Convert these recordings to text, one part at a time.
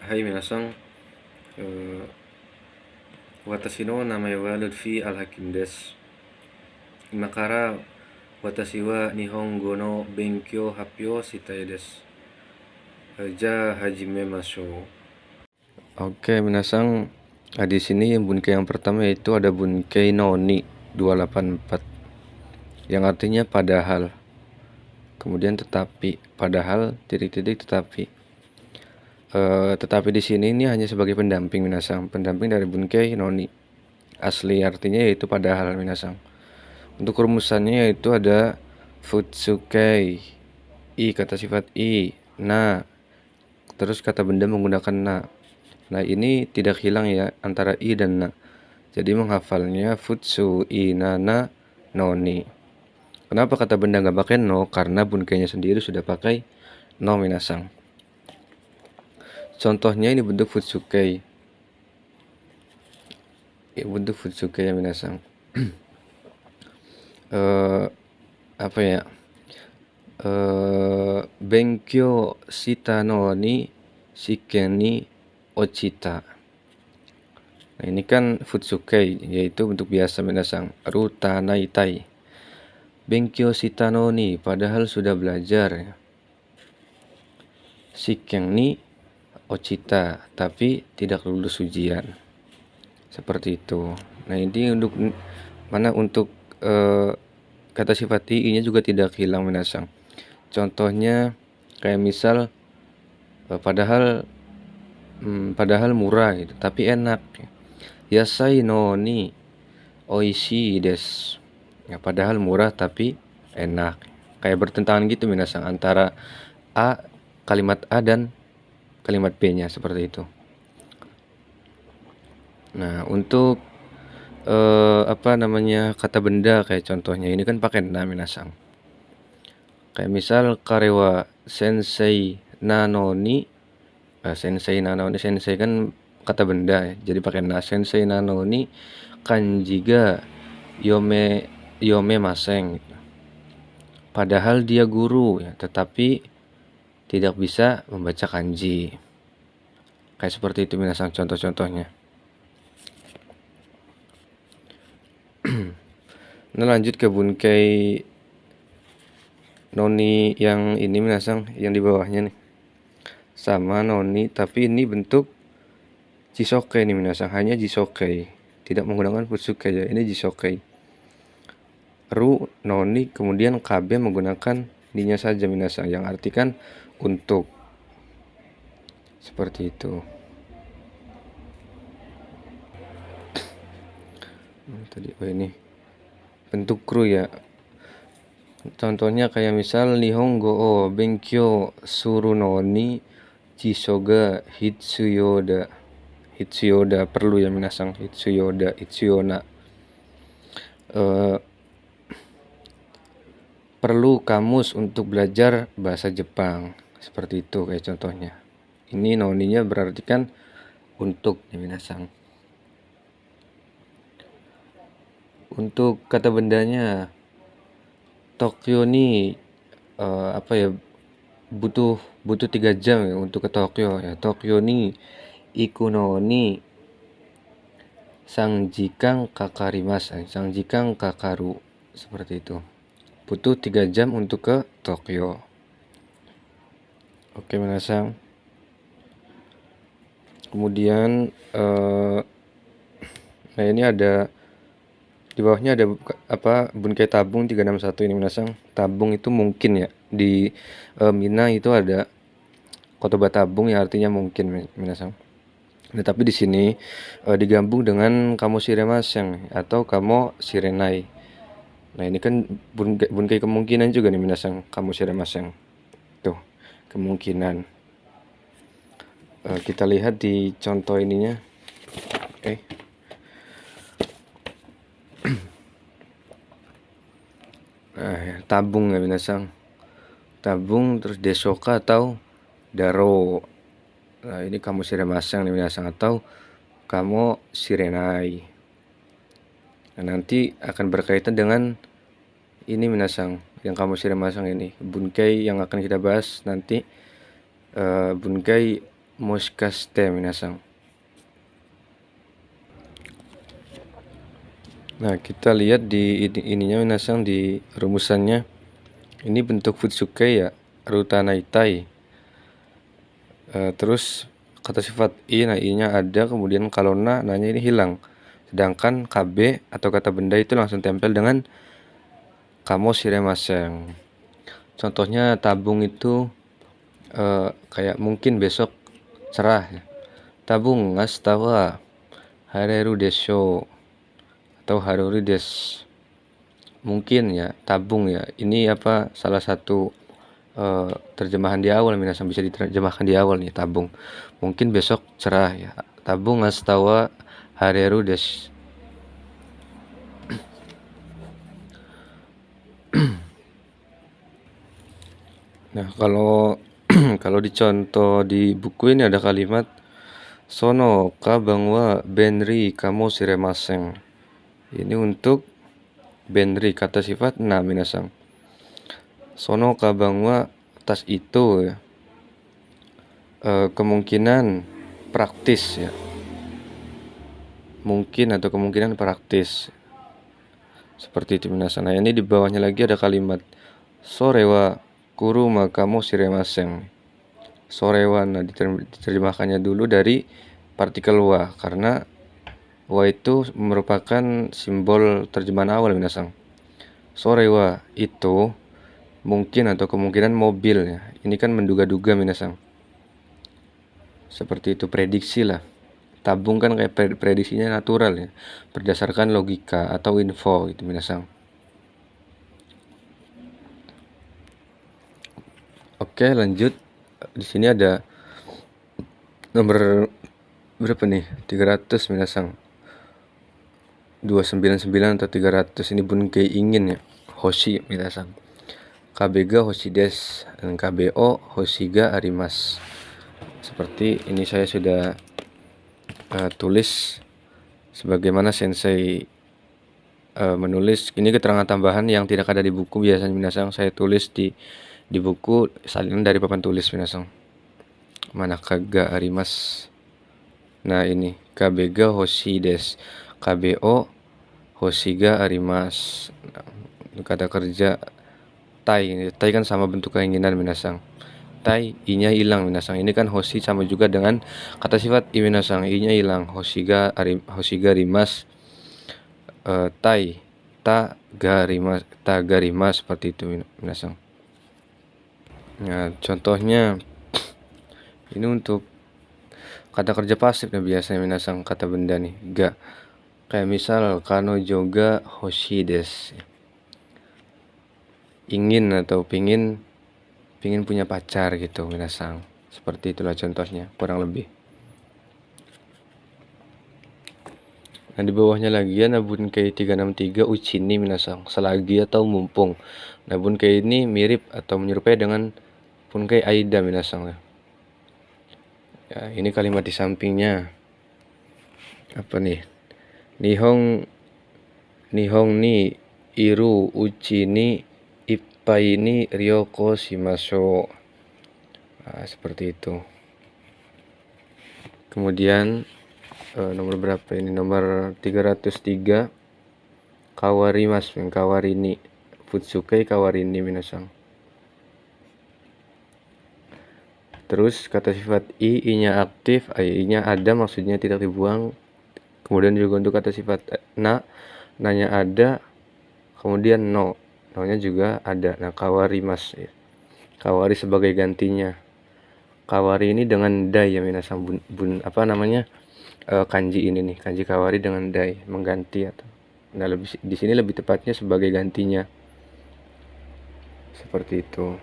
Hai minasan, eh, watashi no namae wa Lutfi Al-Hakim desu. Ima kara watashi wa Nihongo no benkyou happyo shitai desu. Ja hajimemashou. Oke, minasan, di sini bunkai yang pertama yaitu ada bunkai noni 284 yang artinya padahal. Kemudian tetapi, padahal titik-titik tetapi. Tetapi di sini ini hanya sebagai pendamping minasan, pendamping dari bunkai noni. Asli artinya yaitu padahal minasan. Untuk rumusannya yaitu ada futsukei, i kata sifat i, na, terus kata benda menggunakan na. Nah ini tidak hilang ya antara i dan na. Jadi menghafalnya futsu i na na noni. Kenapa kata benda nggak pakai no? Karena bunkainya sendiri sudah pakai no minasan. Contohnya ini bentuk futsukei. Bentuk futsukei ya minasan. Apa ya? Benkyou shita no ni shiken ni ochita. Nah, ini kan futsukei, yaitu bentuk biasa minasan. Ruta naitai. Benkyou shita no ni, padahal sudah belajar. Shiken ni ochita, tapi tidak lulus ujian. Seperti itu. Nah, ini untuk kata sifat i-nya juga tidak hilang minasan. Contohnya kayak misal padahal murah gitu, tapi enak. Yasai no ni oishii desu. Ya, padahal murah tapi enak. Kayak bertentangan gitu minasan antara kalimat A dan kalimat B-nya seperti itu. Nah, untuk kata benda kayak contohnya ini kan pakai na minasan. Kayak misal karewa sensei nano ni, sensei kan kata benda ya, jadi pakai na. Sensei nano ni kanji ga yome maseng gitu. Padahal dia guru ya, tetapi tidak bisa membaca kanji. Kayak seperti itu minasan contoh-contohnya. Nah, lanjut ke bunkai noni yang ini minasan, yang di bawahnya nih. Sama noni, tapi ini bentuk jisokei nih minasan, hanya jisokei. Tidak menggunakan futsukei ya, ini jisokei. Ru noni, kemudian kabe menggunakan ni-nya saja minasan, yang artikan untuk. Seperti itu. Ini bentuk kru ya. Contohnya kayak misal Nihongo o benkyou suru no ni jisoga hitsuyoda. Hitsuyoda perlu ya minasan, hitsuyona. Perlu kamus untuk belajar bahasa Jepang. Seperti itu kayak contohnya. Ini noninya berarti kan untuk ya minasan. Untuk kata bendanya Tokyo ni butuh 3 jam ya untuk ke Tokyo ya. Tokyo ni ikuno ni sangjikang kakarimasu, sangjikang kakaru, seperti itu. Butuh 3 jam untuk ke Tokyo. Oke minasan. Kemudian nah ini ada di bawahnya ada bunkai tabung 361 ini minasan. Tabung itu mungkin ya, di Mina itu ada kotoba tabung yang artinya mungkin minasan. Nah, tapi di sini digabung dengan kamo shiremasen atau kamo shirenai. Nah, ini kan bunkai kemungkinan juga nih minasan, kamo shiremasen. Tuh, kemungkinan. Kita lihat di contoh ininya. Tabung ya minasan. Tabung terus desoka atau daro. Nah, ini kamo shiremasen nih minasan atau kamo shirenai. Nah, nanti akan berkaitan dengan ini minasan, yang kamo shiremasen ini. Bunkai yang akan kita bahas nanti bunkai moshikashite minasan. Nah, kita lihat di ininya minasan, di rumusannya. Ini bentuk futsuke ya, rutanaitai. Terus kata sifat i, nah i-nya ada, kemudian kalau na-nya ini hilang. Sedangkan kb atau kata benda itu langsung tempel dengan kamo shiremasen. Contohnya tabung itu kayak mungkin besok cerah ya. Tabung ashita wa hareru desho atau hareru desu. Mungkin ya, tabung ya. Ini apa, salah satu terjemahan di awal, minasan bisa diterjemahkan di awal nih, tabung. Mungkin besok cerah ya. Tabung ashita wa hareru desu. Nah, kalau kalau dicontoh di buku ini ada kalimat sono kabang wa benri kamo shiremasen. Ini untuk benri, kata sifat na minasan. Sono kabang wa, tas itu ya. Kemungkinan praktis ya. Mungkin atau kemungkinan praktis. Seperti itu minasan. Nah, ini di bawahnya lagi ada kalimat sore wa kuruma kamo shiremasen. Sore wa, nah diterjemahkannya dulu dari partikel wa, karena wa itu merupakan simbol terjemahan awal minasan. Sore wa itu mungkin atau kemungkinan mobil ya. Ini kan menduga-duga minasan. Seperti itu, prediksi lah. Tabung kan kayak prediksinya natural ya, berdasarkan logika atau info gitu minasan. Oke, lanjut. Di sini ada nomor berapa nih? 300 minasan. 299 atau 300. Ini bunkei ingin ya. Hoshi minasan. KB ga hoshi desu dan KBO hoshi ga arimasu. Seperti ini saya sudah tulis sebagaimana sensei menulis. Ini keterangan tambahan yang tidak ada di buku. Biasanya minasan saya tulis di buku salinan dari papan tulis minasan. Manaka ga arimasu. Nah, ini KB ga hoshi desu, KBO hoshi ga arimasu. Nah, kata kerja tai. Tai kan sama bentuk keinginan minasan. Tai, i-nya hilang minasan. Ini kan hoshi sama juga dengan kata sifat i minasan. I-nya hilang. Hoshi ga arimasu. Tai, ta ga arimasu, seperti itu minasan. Nah, contohnya ini untuk kata kerja pasif nah biasanya minasan, kata benda nih, ga. Kayak misal kanojo ga hoshi desu. Ingin atau pingin punya pacar gitu minasan. Seperti itulah contohnya, kurang lebih. Nah, di bawahnya lagi ya, bunkei 363 uchini minasan, selagi atau mumpung. Nah, bunkei ini mirip atau menyerupai dengan bunkei aida minasan. Ya, ini kalimat di sampingnya. Apa nih? Nihong ni iru uchi ni ippai ni ryoko shimasho. Nah, seperti itu. Kemudian nomor berapa ini? Nomor 303 kawarimasu, kawarini. Futsuke kawarini minasan. Terus kata sifat i-nya aktif, i-nya ada, maksudnya tidak dibuang. Kemudian juga untuk kata sifat na-nya ada, kemudian no-nya juga ada. Nah, kawarimasu ya. Kawari sebagai gantinya. Kawari ini dengan dai ya minasan, apa namanya, kanji ini nih, kanji kawari dengan dai, mengganti atau. Nah, di sini lebih tepatnya sebagai gantinya. Seperti itu.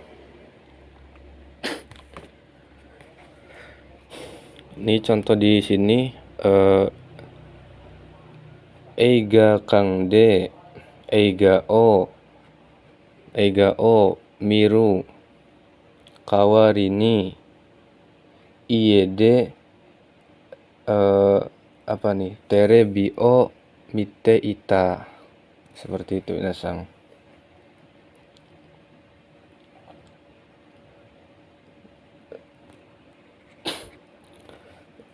Ini contoh di sini, eiga kang de eiga o miru kawari ni ie de apa nih, terebi o mite ita. Seperti itu minasan.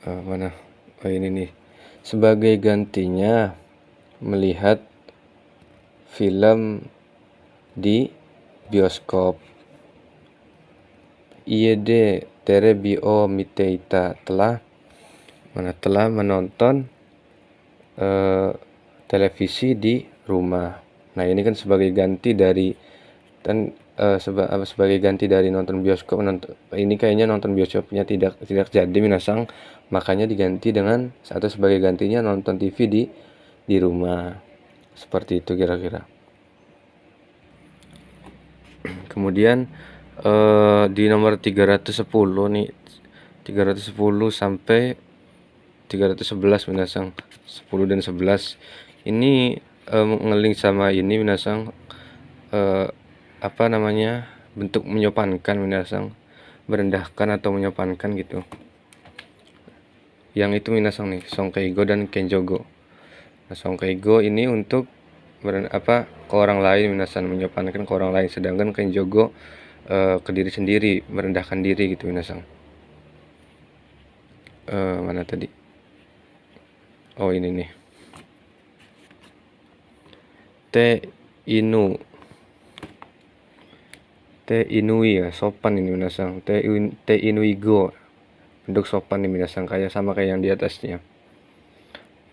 Mana? Oh ini nih. Sebagai gantinya melihat film di bioskop. Iede terebi o miteita telah menonton televisi di rumah. Nah ini kan sebagai ganti dari sebagai ganti dari nonton bioskop. Ini kayaknya nonton bioskopnya tidak jadi minasang, makanya diganti dengan atau sebagai gantinya nonton TV di rumah. Seperti itu kira-kira. Kemudian di nomor 310 nih, 310 sampai 311 minasang, 10 dan 11 ini ngeling sama ini minasang, bentuk menyopankan minasang, merendahkan atau menyopankan gitu. Yang itu minasang nih, songkeigo dan kenjogo. Nah, songkeigo ini untuk ke orang lain minasang, menyopankan ke orang lain, sedangkan kenjogo ke diri sendiri, merendahkan diri gitu minasang. Mana tadi? Oh ini nih. Te inui ya, sopan ini minasang. Te inuigo, bentuk sopan ini minasang, kayak sama kayak yang di atasnya.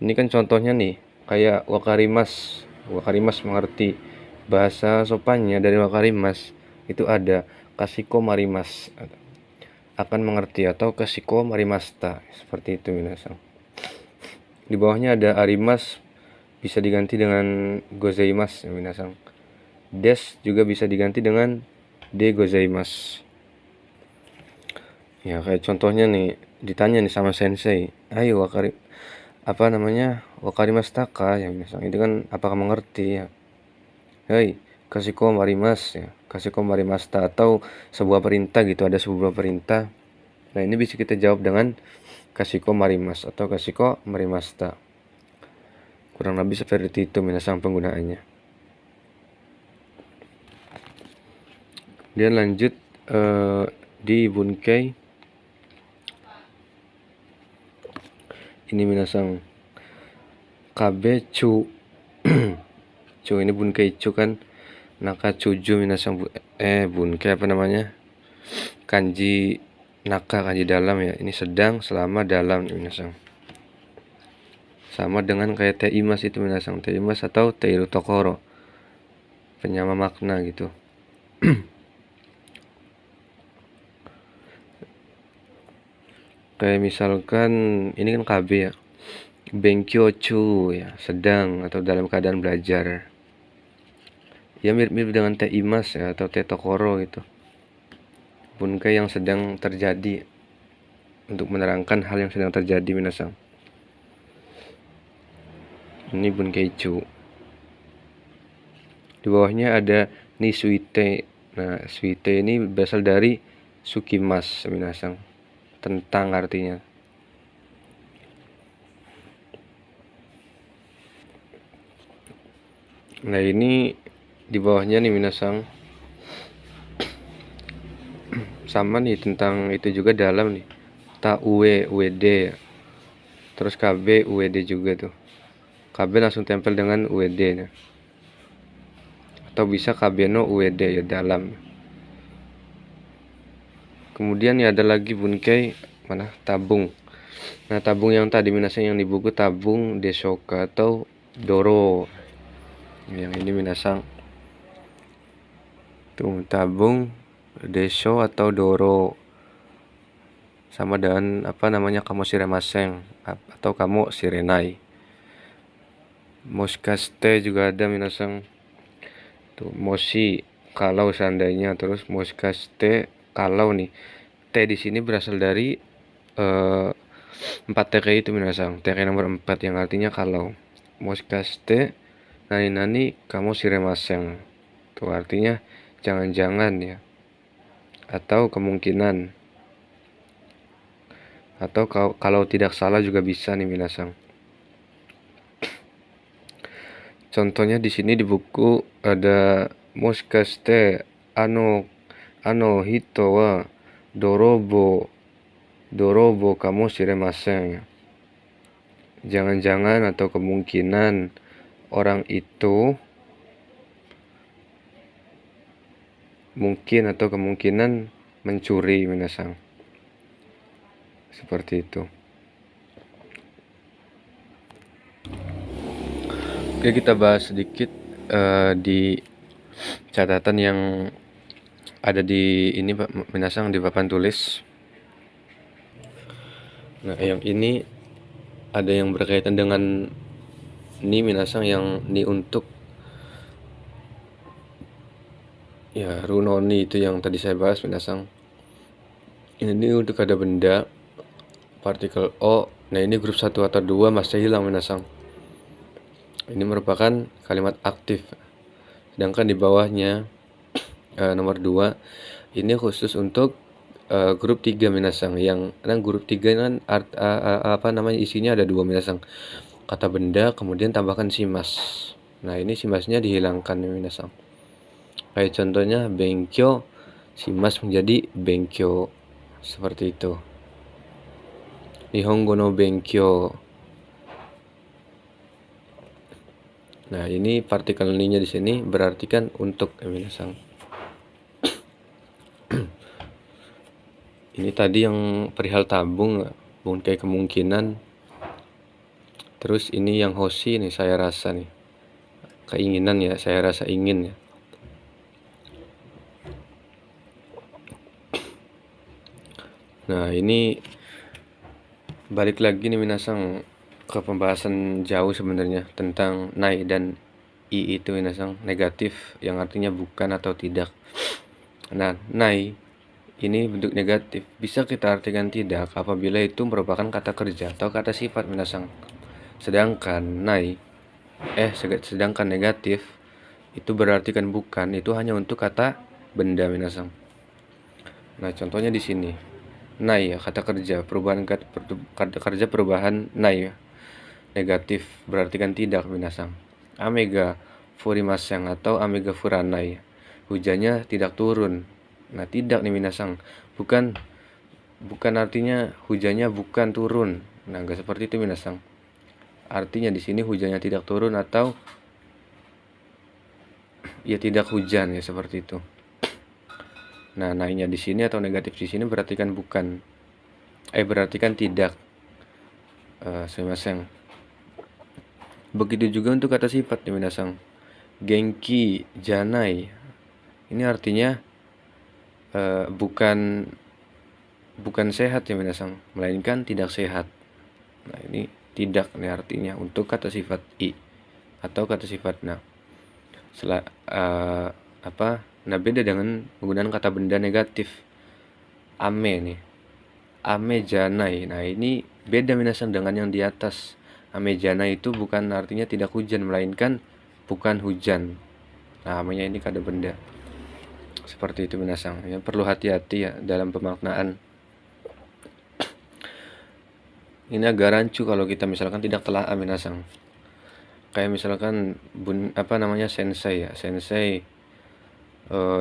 Ini kan contohnya nih, kayak wakarimas mengerti. Bahasa sopannya dari wakarimas itu ada kasiko marimas, akan mengerti, atau kasiko marimasta, seperti itu minasang. Di bawahnya ada arimas, bisa diganti dengan gozaimasu minasang. Des juga bisa diganti dengan de gozaimasu. Ya kayak contohnya nih, ditanya nih sama sensei, ayo wakarimashita ka ya minasang, itu kan apakah mengerti ya. Hei, kasiko marimas ya, kasiko marimashita, atau sebuah perintah gitu, ada sebuah perintah. Nah ini bisa kita jawab dengan kasiko marimas atau kasiko marimashita. Kurang lebih seperti itu minasang penggunaannya. Dia lanjut di bunkei ini minasang kabe chu. Chu ini bunkei chu kan, naka chuju minasang bunkei kanji naka, kanji dalam ya, ini sedang, selama, dalam minasang. Sama dengan kayak teimas itu minasang, teimas atau teiru tokoro, penyama makna gitu. Kayak misalkan ini kan KB ya, benkyo chu ya, sedang atau dalam keadaan belajar. Ya mirip-mirip dengan teimas ya, atau tetokoro gitu, bunkai yang sedang terjadi, untuk menerangkan hal yang sedang terjadi minasang. Ini bunkeichu. Di bawahnya ada ni suite. Nah suite ini berasal dari sukimas minasang, tentang artinya. Nah ini di bawahnya nih minasang, sama nih tentang itu juga, dalam nih, ta uwe uwd ya. Terus KB uwd juga tuh, KB langsung tempel dengan uwd nya. Atau bisa KB no uwd ya, dalam. Kemudian ya ada lagi bunkai tabung. Nah tabung yang tadi minasang yang di buku, tabung desoka atau doro. Yang ini minasang tuh, tabung deso atau doro, sama dengan kamu shiremasen atau kamu shirenai. Moshikaste juga ada minasang tuh, moshi kalau seandainya, terus moshikaste kalau nih. T di sini berasal dari 4 TK itu minasang, TK nomor 4 yang artinya kalau. Moshikaste nani kamu shiremasen, tuh artinya jangan-jangan ya, atau kemungkinan, atau kalau tidak salah juga bisa nih minasang. Contohnya di sini di buku ada moshikaste ano hito wa dorobo Dorobo kamu shiremasen. Jangan-jangan atau kemungkinan orang itu mungkin atau kemungkinan mencuri minasang. Seperti itu. Oke, kita bahas sedikit di catatan yang ada di ini Pak minasang, di papan tulis. Nah, yang ini ada yang berkaitan dengan ni minasang, yang ni untuk ya runoni itu yang tadi saya bahas minasang. Ini untuk ada benda partikel O. Nah, ini grup 1 atau 2 masih hilang minasang. Ini merupakan kalimat aktif. Sedangkan di bawahnya nomor 2 ini khusus untuk grup 3 minasang. Yang grup 3 kan isinya ada 2 minasang. Kata benda kemudian tambahkan simas. Nah, ini simasnya dihilangkan minasang. Kayak contohnya benkyo, simas menjadi benkyo. Seperti itu. Nihongo no benkyo. Nah, ini partikel ni-nya di sini berarti kan untuk minasang. Ini tadi yang perihal tabung, kayak kemungkinan. Terus ini yang hoshi nih, saya rasa nih. Keinginan ya, saya rasa ingin ya. Nah, ini balik lagi nih minasang ke pembahasan jauh sebenarnya tentang nai dan i itu minasang, negatif yang artinya bukan atau tidak. Nah, nai ini bentuk negatif bisa kita artikan tidak apabila itu merupakan kata kerja atau kata sifat minasang. Sedangkan negatif itu berartikan bukan, itu hanya untuk kata benda minasang. Nah, contohnya di sini. Nai ya, kata kerja, perubahan kata kerja perubahan nai ya. Negatif berartikan tidak minasang. Amega furimaseng atau amega furanai. Hujannya tidak turun. Nah, tidak nih minasang. Bukan artinya hujannya bukan turun. Nah, enggak seperti itu minasang. Artinya di sini hujannya tidak turun atau ya tidak hujan ya, seperti itu. Nah, nainya di sini atau negatif di sini berartikan bukan. Berartikan tidak. Sumimasen. Begitu juga untuk kata sifat nih minasang. Genki janai. Ini artinya bukan sehat ya minasang, melainkan tidak sehat. Nah, ini tidak nih artinya untuk kata sifat i atau kata sifat na. Nah, beda dengan penggunaan kata benda negatif. Ame nih. Ame janai. Nah, ini beda minasang dengan yang di atas. Ame janai itu bukan artinya tidak hujan, melainkan bukan hujan. Nah, namanya ini kata benda. Seperti itu minasang. Ya, perlu hati-hati ya dalam pemaknaan. Ini agak rancu kalau kita misalkan tidak telah minasang. Kayak misalkan sensei ya. Sensei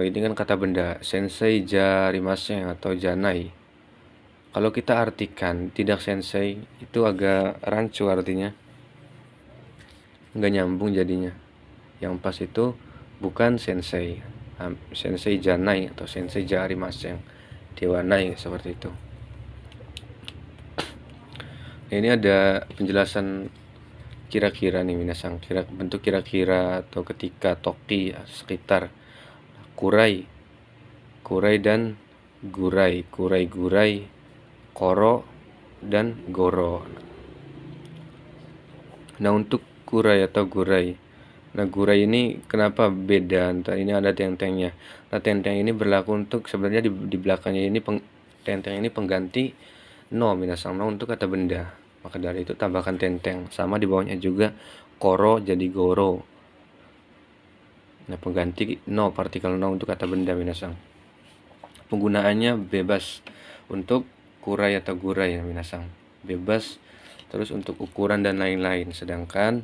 ini kan kata benda. Sensei jarimasen atau janai. Kalau kita artikan tidak sensei, itu agak rancu artinya. Nggak nyambung jadinya. Yang pas itu bukan sensei. Sensei janai atau sensei jarimasen. Dewanai, seperti itu. Ini ada penjelasan kira-kira nih minasang. Bentuk kira-kira atau ketika, toki, sekitar. Kurai dan gurai. Gurai, koro dan goro. Nah, untuk kurai atau gurai. Nah, gurai ini kenapa beda? Ini ada tentengnya. Nah, tenteng ini berlaku untuk sebenarnya di belakangnya ini tenteng ini pengganti no minasang, no untuk kata benda. Maka dari itu tambahkan tenteng. Sama di bawahnya juga koro jadi goro. Nah, pengganti no, partikel no untuk kata benda minasang. Penggunaannya bebas untuk kurai atau gurai ya minasang. Bebas. Terus untuk ukuran dan lain-lain. Sedangkan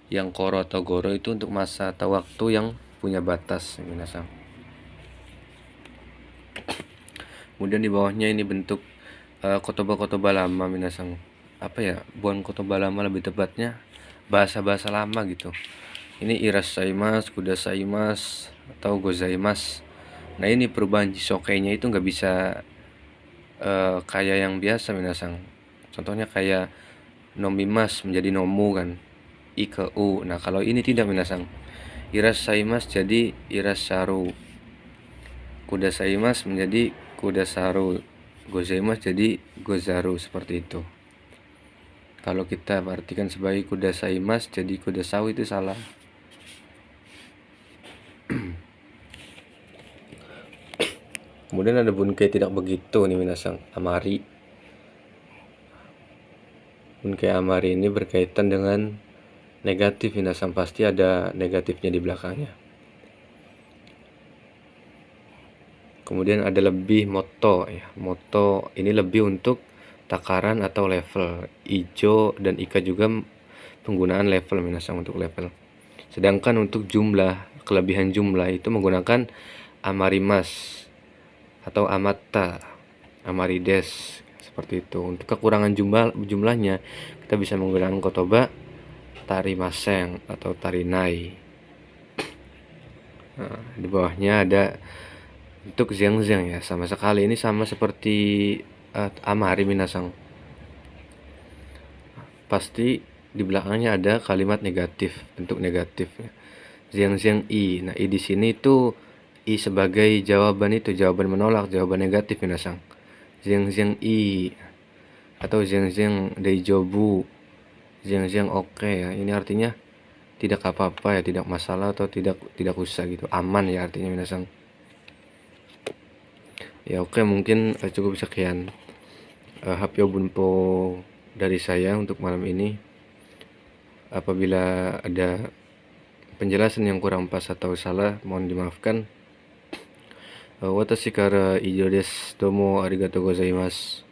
yang koro atau goro itu untuk masa atau waktu yang punya batas minasang. Kemudian di bawahnya ini bentuk kotoba-kotoba lama minasang. Apa ya? Bukan kotoba lama, lebih tepatnya bahasa-bahasa lama gitu. Ini irasaimasu, kudasaimasu, atau gozaimasu. Nah, ini perubahan jisokainya itu nggak bisa kayak yang biasa minasang. Contohnya kayak nomimas menjadi nomu kan, i ke u. Nah, kalau ini tidak minasang. Irasaimasu jadi irasaru, kudasaimasu menjadi kudasaru, gozaimasu jadi gozaru, seperti itu. Kalau kita artikan sebagai kudasaimasu jadi kudasau itu salah. Kemudian ada bunkai tidak begitu nih minasang, amari. Bunkai amari ini berkaitan dengan negatif minasang, pasti ada negatifnya di belakangnya. Kemudian ada lebih moto ya. Moto ini lebih untuk takaran atau level. Ijo dan ika juga penggunaan level minasang, untuk level. Sedangkan untuk jumlah, kelebihan jumlah itu menggunakan amarimas atau amatta, amarides, seperti itu. Untuk kekurangan jumlahnya kita bisa menggunakan kotoba tarimaseng atau tarinai. Nah, di bawahnya ada untuk zeng-zeng ya, sama sekali ini sama seperti amari minasang. Pasti di belakangnya ada kalimat negatif, bentuk negatif ya. Zeng-zeng i. Nah, i di sini itu i sebagai jawaban, itu jawaban menolak, jawaban negatif minasang. Zeng-zeng i atau zeng-zeng daijobu, zeng-zeng oke ya. Ini artinya tidak apa-apa ya, tidak masalah atau tidak usah gitu, aman ya artinya minasang. Ya oke, mungkin cukup sekian Hapyo Bunpo dari saya untuk malam ini. Apabila ada penjelasan yang kurang pas atau salah, mohon dimaafkan. Watashi kara ijo desu. Domo arigatou gozaimasu.